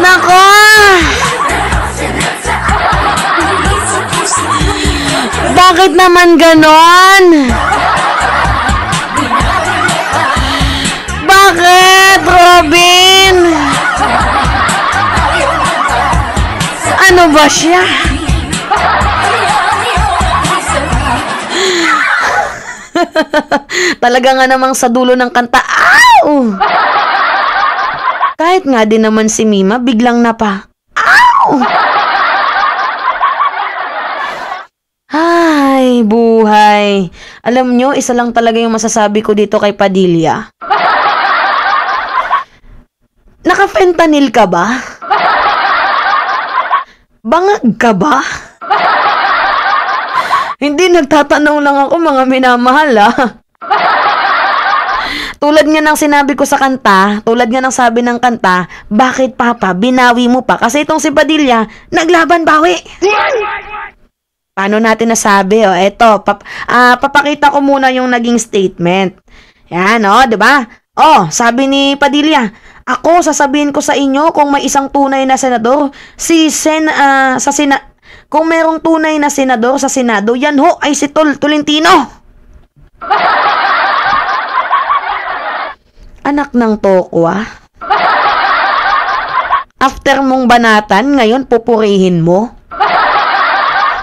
Nako! Bakit naman ganon? Bakit, Robin? Ano ba siya? Talaga nga namang sa dulo ng kanta, ow! Kahit nga din naman si Mima, biglang napa, ow! Ay, buhay. Alam nyo, isa lang talaga yung masasabi ko dito kay Padilla. Naka-fentanyl ka ba? Bangag ka ba? Hindi, nagtatanong lang ako, mga minamahal, Tulad nga ng sinabi ko sa kanta, tulad nga ng sabi ng kanta, bakit papa, binawi mo pa? Kasi itong si Padilla, naglaban bawi. Paano natin nasabi? Eto, papakita ko muna yung naging statement. Yan, diba? Sabi ni Padilla, ako, sasabihin ko sa inyo kung may isang tunay na senador, kung merong tunay na senador sa Senado, yan ho ay si Tolentino. Anak ng tokwa. After mong banatan, ngayon pupurihin mo.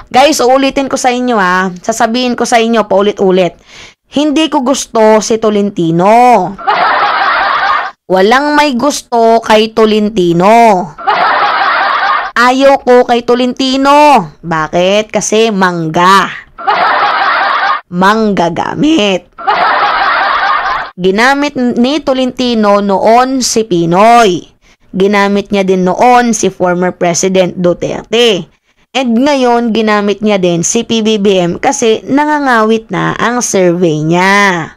Guys, uulitin ko sa inyo sasabihin ko sa inyo paulit-ulit. Hindi ko gusto si Tolentino. Walang may gusto kay Tolentino. Ayaw ko kay Tolentino. Bakit? Kasi manggagamit. Ginamit ni Tolentino noon si Pinoy. Ginamit niya din noon si former President Duterte. And ngayon, ginamit niya din si PBBM kasi nangangawit na ang survey niya.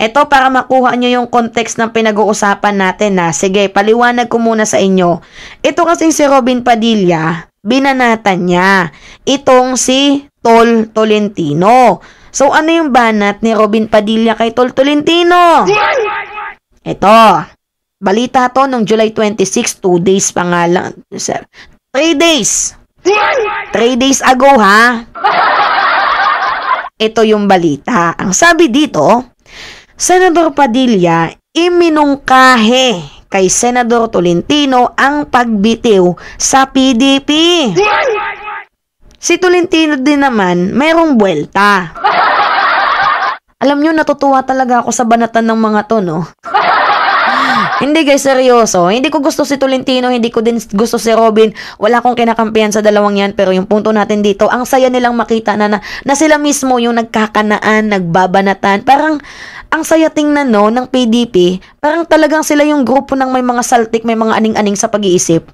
Ito para makuha nyo yung context ng pinag-uusapan natin Sige, paliwanag ko muna sa inyo. Ito kasing si Robin Padilla, binanatan niya. Itong si Tolentino. So, ano yung banat ni Robin Padilla kay Tolentino? Ito. Balita to nung July 26, 2 days pa nga lang. 3 days. 3 days ago, Ito yung balita. Ang sabi dito, Senador Padilla iminungkahe kay Senador Tolentino ang pagbitiw sa PDP. Si Tolentino din naman, mayroong buwelta. Alam nyo, natutuwa talaga ako sa banatan ng mga to, Hindi guys, seryoso. Hindi ko gusto si Tolentino, hindi ko din gusto si Robin. Wala akong kinakampihan sa dalawang yan. Pero yung punto natin dito, ang saya nilang makita na sila mismo yung nagkakanaan, nagbabanatan. Parang ang saya tingnan ng PDP. Parang talagang sila yung grupo ng may mga saltik, may mga aning-aning sa pag-iisip.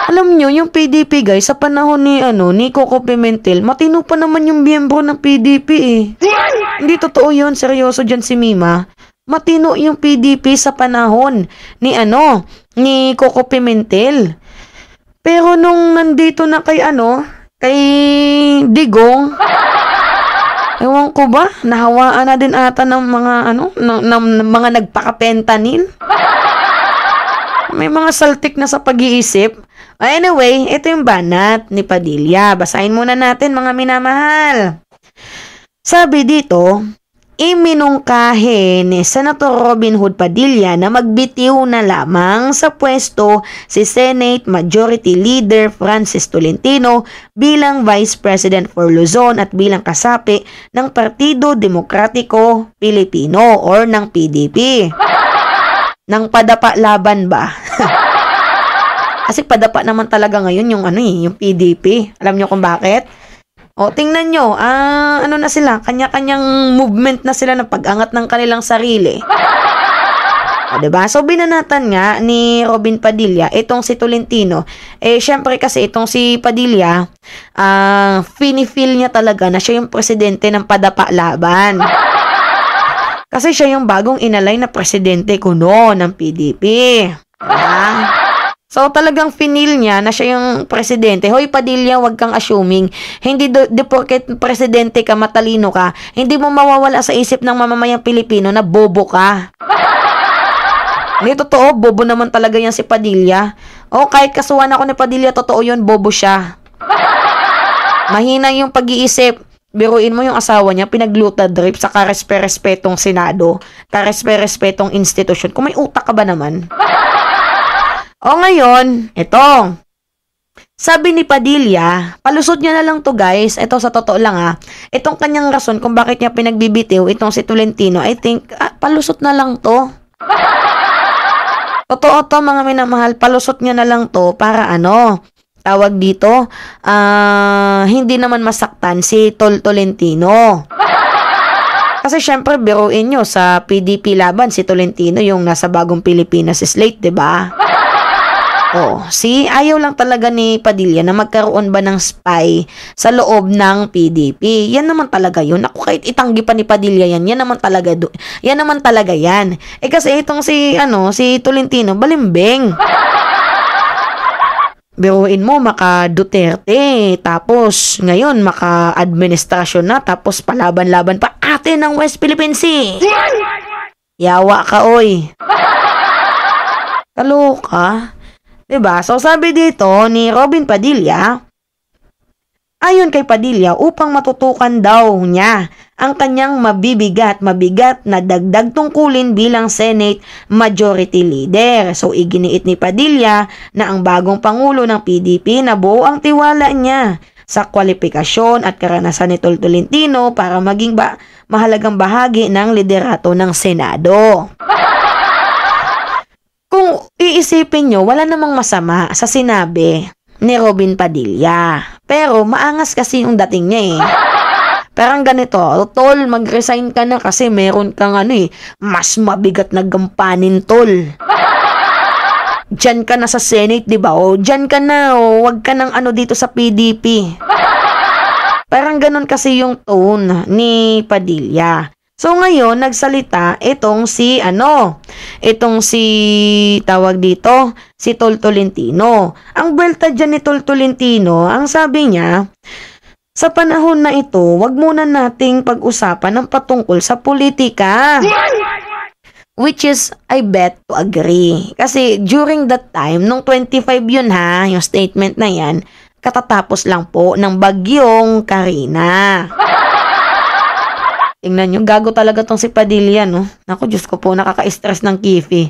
Alam nyo, yung PDP guys, sa panahon ni Coco Pimentel, matino pa naman yung miyembro ng PDP Hindi totoo yun, seryoso dyan si Mima. Matino yung PDP sa panahon ni Coco Pimentel. Pero nung nandito na kay Digong, ewan ko ba, nahawaan na din ata ng mga mga nagpaka-fentanyl. May mga saltik na sa pag-iisip. Anyway, ito yung banat ni Padilla. Basahin muna natin, mga minamahal. Sabi dito, iminungkahe ni Senator Robin Hood Padilla na magbitiw na lamang sa pwesto si Senate Majority Leader Francis Tolentino bilang Vice President for Luzon at bilang kasapi ng Partido Demokratiko Pilipino or ng PDP. Nang padapa laban ba? Kasi padapa naman talaga ngayon yung PDP. Alam nyo kung bakit? Tingnan nyo, na sila, kanya-kanyang movement na sila ng pag-angat ng kanilang sarili. Diba? So, binanatan nga ni Robin Padilla, itong si Tolentino. Syempre kasi itong si Padilla, finifeel niya talaga na siya yung presidente ng padapa laban. Kasi siya yung bagong inalay na presidente kuno ng PDP. So, talagang finil niya na siya yung presidente. Hoy, Padilla, wag kang assuming. Hindi porket presidente ka, matalino ka, hindi mo mawawala sa isip ng mamamayang Pilipino na bobo ka. Hindi totoo, bobo naman talaga yan si Padilla. O kahit kasuhan ako ni Padilla, totoo yun, bobo siya. Mahina yung pag-iisip. Biruin mo yung asawa niya, pinagluta drip sa karespe-respetong Senado, karespe-respetong institusyon. Kung may utak ka ba naman? O ngayon, ito. Sabi ni Padilla, palusot niya na lang to guys. Ito sa totoo lang ha. Itong kanyang rason kung bakit niya pinagbibitiw itong si Tolentino, I think, palusot na lang to. Totoo to mga minamahal, palusot niya na lang to para tawag dito, hindi naman masaktan si Tolentino. Kasi syempre, biruin nyo, sa PDP laban, si Tolentino yung nasa Bagong Pilipinas slate, diba? Ayaw lang talaga ni Padilla na magkaroon ba ng spy sa loob ng PDP. Yan naman talaga yun. Ako kahit itanggi pa ni Padilla yan naman talaga yan. Kasi itong si Tolentino, balimbing. Biruin mo, maka Duterte, tapos ngayon maka administrasyon na, tapos palaban-laban pa atin ng West Philippine Sea. Yawa ka, oy. Kaloka. Diba? So, sabi dito ni Robin Padilla, ayon kay Padilla, upang matutukan daw niya ang kanyang mabigat na dagdag tungkulin bilang Senate Majority Leader. So, iginiit ni Padilla na ang bagong Pangulo ng PDP na buo ang tiwala niya sa kwalifikasyon at karanasan ni Tolentino para maging mahalagang bahagi ng liderato ng Senado. Kung iisipin nyo, wala namang masama sa sinabi ni Robin Padilla. Pero maangas kasi yung dating niya eh. Parang ganito, tol, mag-resign ka na kasi meron kang mas mabigat na gampanin, tol. Diyan ka na sa Senate, di ba? Diyan ka na, wag ka nang dito sa PDP. Parang ganun kasi yung tone ni Padilla. So ngayon, nagsalita itong si tawag dito, si Tolentino. Ang belta dyan ni Tolentino, ang sabi niya, sa panahon na ito, wag muna nating pag-usapan ng patungkol sa politika. Which is, I bet to agree. Kasi during that time, nung 25 yun yung statement na yan, katatapos lang po ng bagyong Karina. Tingnan nyo, gago talaga tong si Padilla, no? Naku, Diyos ko po, nakaka-stress ng kifi.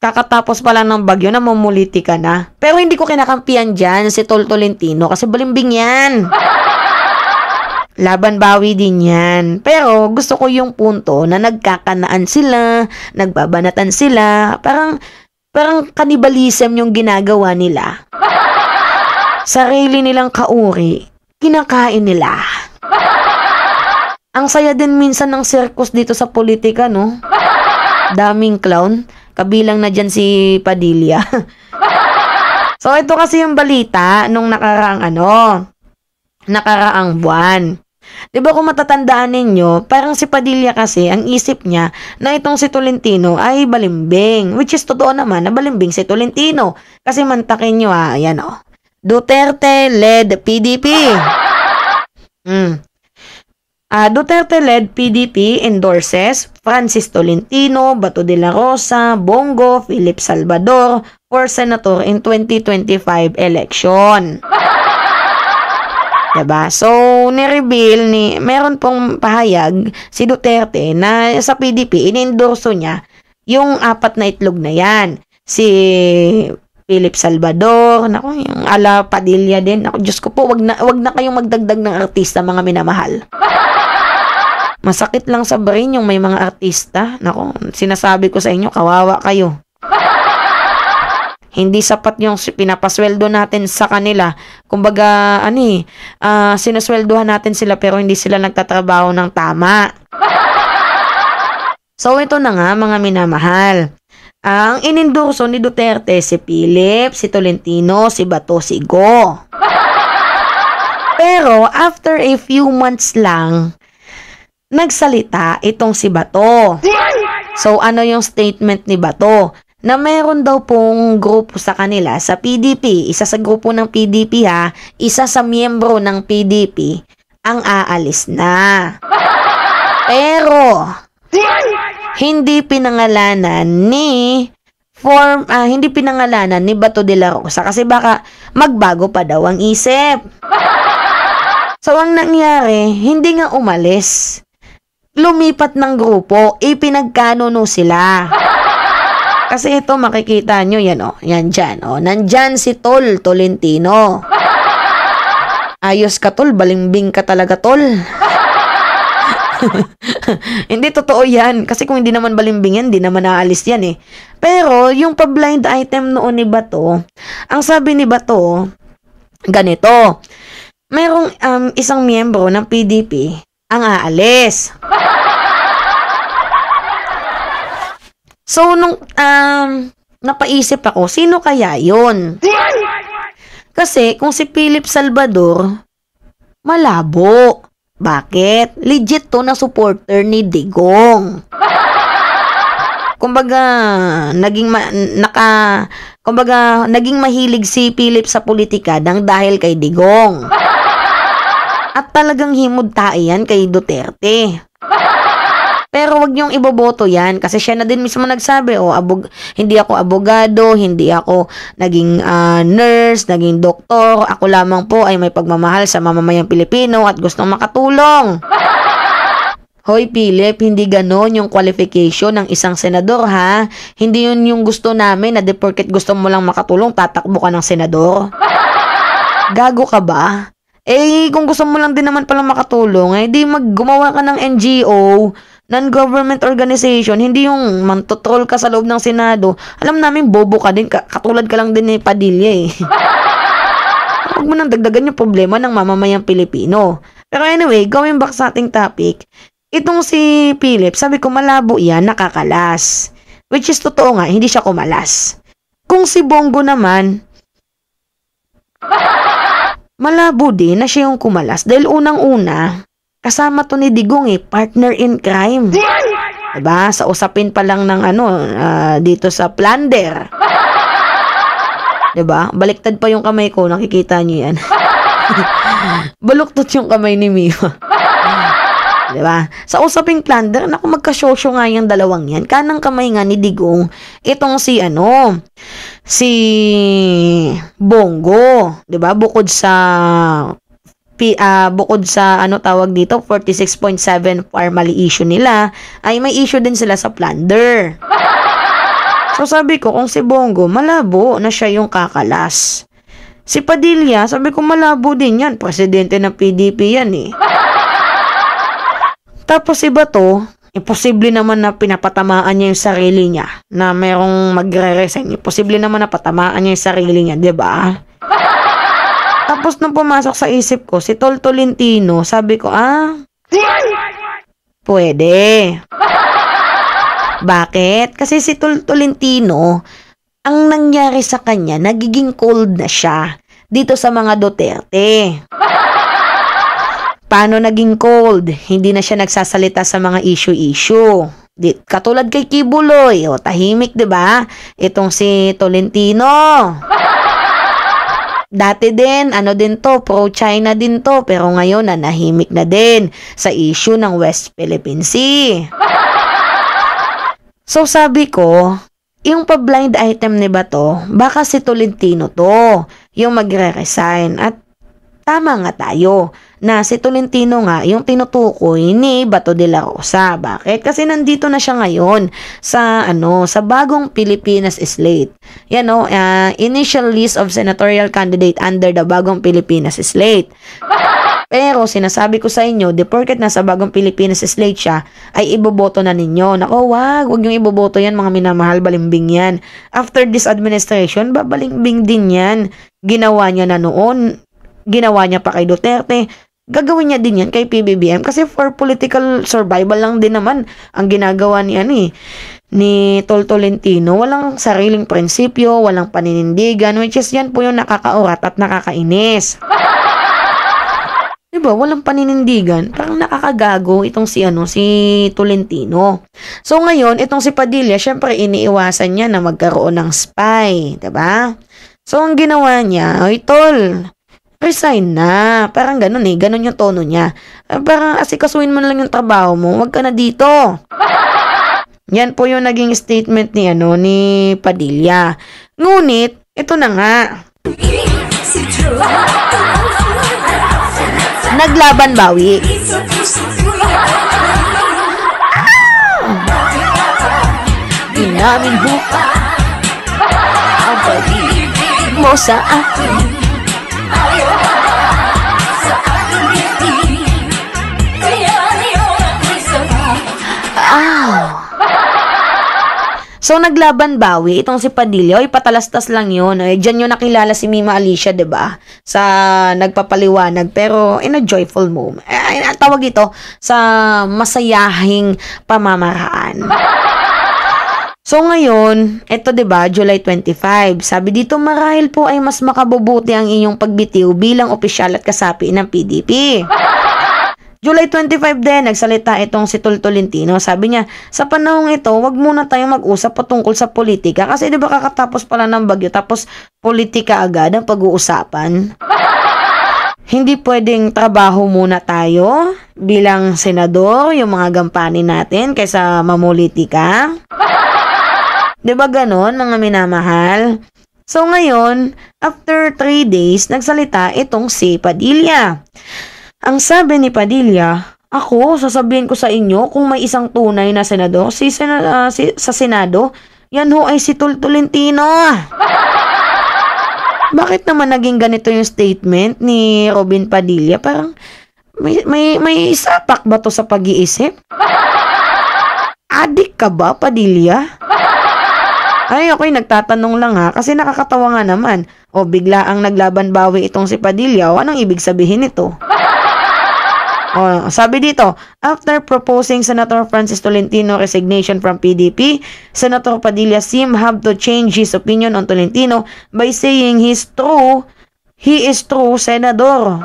Kakatapos pala ng bagyo na mamumulitika na. Pero hindi ko kinakampihan dyan si Tolentino kasi balimbing yan. Laban bawi din yan. Pero gusto ko yung punto na nagkakanaan sila, nagbabanatan sila. Parang cannibalism yung ginagawa nila. Sarili nilang kauri, kinakain nila. Ang saya din minsan ng circus dito sa politika, no? Daming clown. Kabilang na dyan si Padilla. So, ito kasi yung balita nung nakaraang buwan. Diba kung matatandaan ninyo, parang si Padilla kasi, ang isip niya na itong si Tolentino ay balimbing. Which is totoo naman na balimbing si Tolentino. Kasi mantakin nyo ayan Duterte-led PDP. Duterte-led PDP endorses Francis Tolentino, Bato de la Rosa, Bongo, Philip Salvador for Senator in 2025 election. Diba? So, ni-reveal meron pong pahayag si Duterte na sa PDP, in-endorso niya yung 4 na itlog na yan. Si Philip Salvador, yung ala Padilla din. Diyos ko po, wag na kayong magdagdag ng artista, mga minamahal. Masakit lang sa brain yung may mga artista. Sinasabi ko sa inyo, kawawa kayo. Hindi sapat yung pinapasweldo natin sa kanila. Kumbaga, sinusweldohan natin sila pero hindi sila nagtatrabaho ng tama. So, ito na nga, mga minamahal. Ang inendorso ni Duterte, si Philip, si Tolentino, si Bato, si Go. Pero, after a few months lang, nagsalita itong si Bato. So, ano yung statement ni Bato? Na meron daw pong grupo sa kanila sa PDP. Isa sa grupo ng PDP isa sa miyembro ng PDP ang aalis na. Pero, hindi pinangalanan ni Bato de la Rosa kasi baka magbago pa daw ang isip. So, ang nangyari, hindi nga umalis. Lumipat ng grupo, ipinagkanuno sila. Kasi ito, makikita nyo, yan yan dyan, nandyan si Tol Tolentino. Ayos ka, Tol, balimbing ka talaga, Tol. Hindi totoo yan. Kasi kung hindi naman balimbing yan, hindi naman naalis yan eh. Pero, yung pa-blind item noon ni Bato, ang sabi ni Bato, ganito, merong isang miyembro ng PDP ang aalis. So, nung napaisip ako, sino kaya yun? Kasi, kung si Philip Salvador, malabo. Bakit? Legit to na supporter ni Digong. Kumbaga, naging mahilig si Philip sa politika dahil kay Digong. At talagang himod-tae yan kay Duterte. Pero wag niyong iboboto yan kasi siya na din mismo nagsabi, hindi ako abogado, hindi ako naging nurse, naging doktor, ako lamang po ay may pagmamahal sa mamamayang Pilipino at gustong makatulong. Hoy Philip, hindi ganon yung qualification ng isang senador ha. Hindi yun yung gusto namin na porket gusto mo lang makatulong, tatakbo ka ng senador. Gago ka ba? Kung gusto mo lang din naman palang makatulong, di gumawa ka ng NGO, non-government organization, hindi yung mantotrol ka sa loob ng Senado. Alam namin, bobo ka din, katulad ka lang din ni Padilla eh. Huwag mo nang dagdagan yung problema ng mamamayang Pilipino. Pero anyway, going back sa ating topic, itong si Philip, sabi ko malabo yan, nakakalas. Which is totoo nga, hindi siya kumalas. Kung si Bongo naman, malabo din na siya yung kumalas dahil unang-una, kasama to ni Digong partner in crime. Diba? Sa usapin pa lang ng dito sa plunder. Diba? Baliktad pa yung kamay ko, nakikita niyo yan. Baluktot yung kamay ni Mio. Diba? Sa usaping plunder, naku, magkasyosyo nga yung dalawang yan. Kanang kamay nga ni Digong, itong si Bongo. Diba? Bukod sa tawag dito 46.7 formally issue nila, ay may issue din sila sa plunder. So sabi ko, kung si Bongo, malabo na siya yung kakalas. Si Padilla, sabi ko malabo din yan, presidente ng PDP yan eh. Tapos si Bato, imposible naman na pinapatamaan niya yung sarili niya na merong magre-resign. Imposible naman na patamaan niya yung sarili niya, 'di ba? Tapos nung pumasok sa isip ko, si Tol Tolentino, sabi ko, pwede. Bakit? Kasi si Tol Tolentino, ang nangyari sa kanya, nagiging cold na siya dito sa mga Duterte. Paano naging cold? Hindi na siya nagsasalita sa mga issue-issue. Katulad kay Kibuloy, tahimik, 'di ba? Itong si Tolentino. Dati din, pro-China din to, pero ngayon nanahimik na din sa issue ng West Philippine Sea. So sabi ko, yung pa-blind item ni Bato, baka si Tolentino to, yung magre-resign. At tama nga tayo, na si Tolentino nga yung tinutukoy ni Bato de la Rosa. Bakit? Kasi nandito na siya ngayon sa bagong Pilipinas slate. Initial list of senatorial candidate under the bagong Pilipinas slate. Pero sinasabi ko sa inyo, porket nasa bagong Pilipinas slate siya, ay iboboto na ninyo. Nako, wag yung iboboto yan, mga minamahal, balimbing yan. After this administration, babalimbing din yan. Ginawa niya na noon, ginawa niya pa kay Duterte, gagawin niya din yan kay PBBM kasi for political survival lang din naman ang ginagawa ni Tol Tolentino. Walang sariling prinsipyo, walang paninindigan, which is yan po yung nakakaurat at nakakainis. Diba? Walang paninindigan. Parang nakakagago itong si Tolentino. So ngayon, itong si Padilla, syempre iniiwasan niya na magkaroon ng spy. Diba? So ang ginawa niya, Tol, resign na. Parang ganun ganun yung tono niya. Parang asikasuin mo na lang yung trabaho mo, wag ka na dito. Yan po yung naging statement ni ni Padilla. Ngunit ito na nga. Naglaban bawi. Inamin mo ang pag-ibig mo sa akin. So, naglaban bawi, itong si Padilla, patalastas lang yun. Diyan yun nakilala si Mima Alicia, 'di ba? Sa nagpapaliwanag, pero in a joyful moment. Tawag ito sa masayahing pamamaraan. So, ngayon, ito 'di ba, July 25. Sabi dito, marahil po ay mas makabubuti ang inyong pagbitiw bilang opisyal at kasapi ng PDP. July 25 din, nagsalita itong si Tolentino. Sabi niya, sa panahong ito, wag muna tayong mag-usap patungkol sa politika. Kasi di ba kakatapos pala ng bagyo, tapos politika agad ang pag-uusapan? Hindi pwedeng trabaho muna tayo bilang senador, yung mga gampanin natin, kaysa mamulitika? Di ba ganon, mga minamahal? So ngayon, after 3 days, nagsalita itong si Padilla. Ang sabi ni Padilla, ako, sasabihin ko sa inyo kung may isang tunay na senador sa Senado, yan ho ay si Tolentino. Bakit naman naging ganito yung statement ni Robin Padilla? Parang may sapak ba to sa pag-iisip? Adik ka ba, Padilla? Ay, okay, nagtatanong lang ha, kasi nakakatawa nga naman. O, bigla ang naglaban bawi itong si Padilla, o anong ibig sabihin nito? Sabi dito, after proposing Senator Francis Tolentino resignation from PDP, Senator Padilla seemed have to change his opinion on Tolentino by saying he is true senador.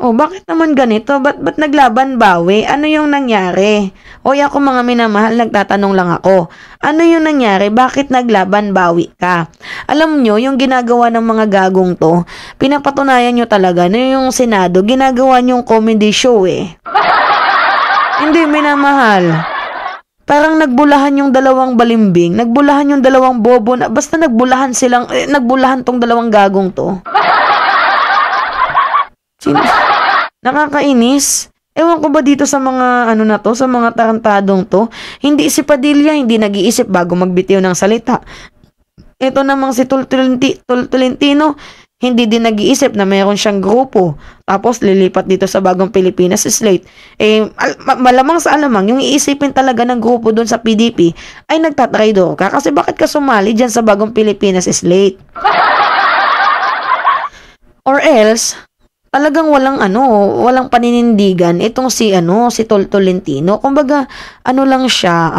Bakit naman ganito? Ba't naglaban bawi? Ano yung nangyari? Ako mga minamahal, nagtatanong lang ako. Ano yung nangyari? Bakit naglaban bawi ka? Alam nyo, yung ginagawa ng mga gagong to, pinapatunayan nyo talaga na yung Senado, ginagawa nyong comedy show Hindi minamahal. Parang nagbulahan yung dalawang balimbing, nagbulahan yung dalawang bobo, basta nagbulahan tong dalawang gagong to. Nakakainis. Ewan ko ba dito sa mga sa mga tarantadong to, hindi si Padilla hindi nag-iisip bago magbitiw ng salita. Ito namang si Tolentino, hindi din nag-iisip na mayroon siyang grupo. Tapos lilipat dito sa Bagong Pilipinas slate. Malamang sa alamang, yung iisipin talaga ng grupo doon sa PDP ay nagtatraidor ka. Kasi bakit ka sumali dyan sa Bagong Pilipinas slate? Or else, talagang walang paninindigan itong si Tolentino. Kumbaga, lang siya,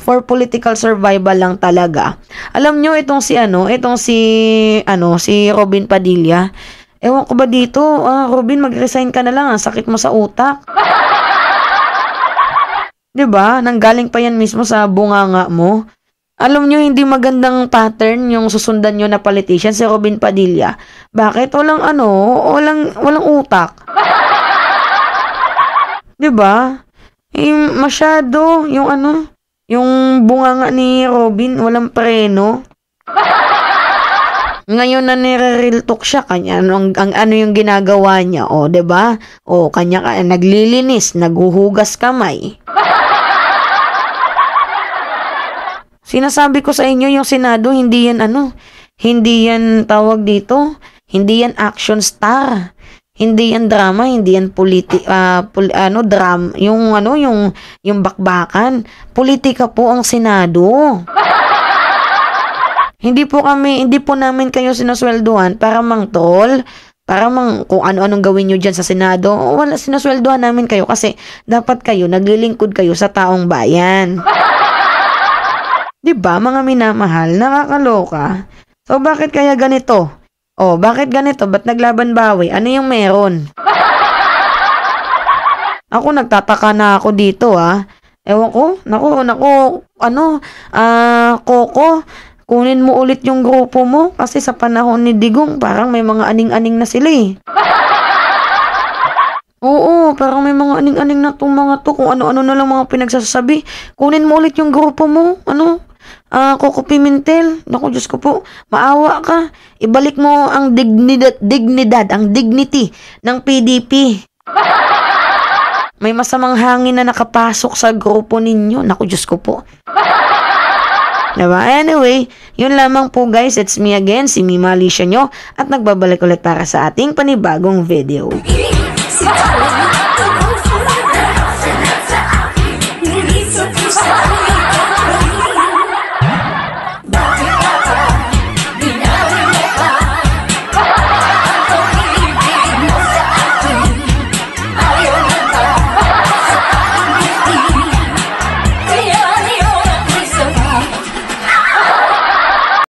for political survival lang talaga. Alam nyo, itong si Robin Padilla, ewan ko ba dito, Robin, mag-resign ka na lang, sakit mo sa utak. 'Di ba? Nanggaling pa yan mismo sa bunganga mo. Alam nyo, hindi magandang pattern yung susundan nyo na politician, si Robin Padilla. Bakit? Walang utak. 'Di ba? Masyado, yung bunganga ni Robin, walang preno. Ngayon na nire-real talk siya, kanya, ano yung ginagawa niya, 'di ba? Kanya naglilinis, naghuhugas kamay. Sinasabi ko sa inyo, yung Senado, hindi yan tawag dito, hindi yan action star, hindi yan drama, hindi yan drama, yung bakbakan. Politika po ang Senado. Hindi po namin kayo sinasweldohan para mang-troll, para kung ano-anong gawin nyo dyan sa Senado. Wala, sinasweldohan namin kayo kasi dapat kayo, naglilingkod kayo sa taong bayan. Diba, mga minamahal, nakakaloka. So, bakit kaya ganito? Bakit ganito? Ba't naglaban bawi? Ano yung meron? Ako, nagtataka na ako dito, Ewan ko, Coco, kunin mo ulit yung grupo mo kasi sa panahon ni Digong, parang may mga aning-aning na sila Oo, parang may mga aning-aning na 'tong mga 'to, kung ano-ano na lang mga pinagsasabi. Kunin mo ulit yung grupo mo, ano, Coco Pimentel. Naku, Diyos ko po, maawa ka. Ibalik mo ang ang dignity ng PDP. May masamang hangin na nakapasok sa grupo ninyo. Naku, Diyos ko po. Diba? Anyway, yun lamang po guys. It's me again, si Mima Alicia nyo. At nagbabalik ulit para sa ating panibagong video.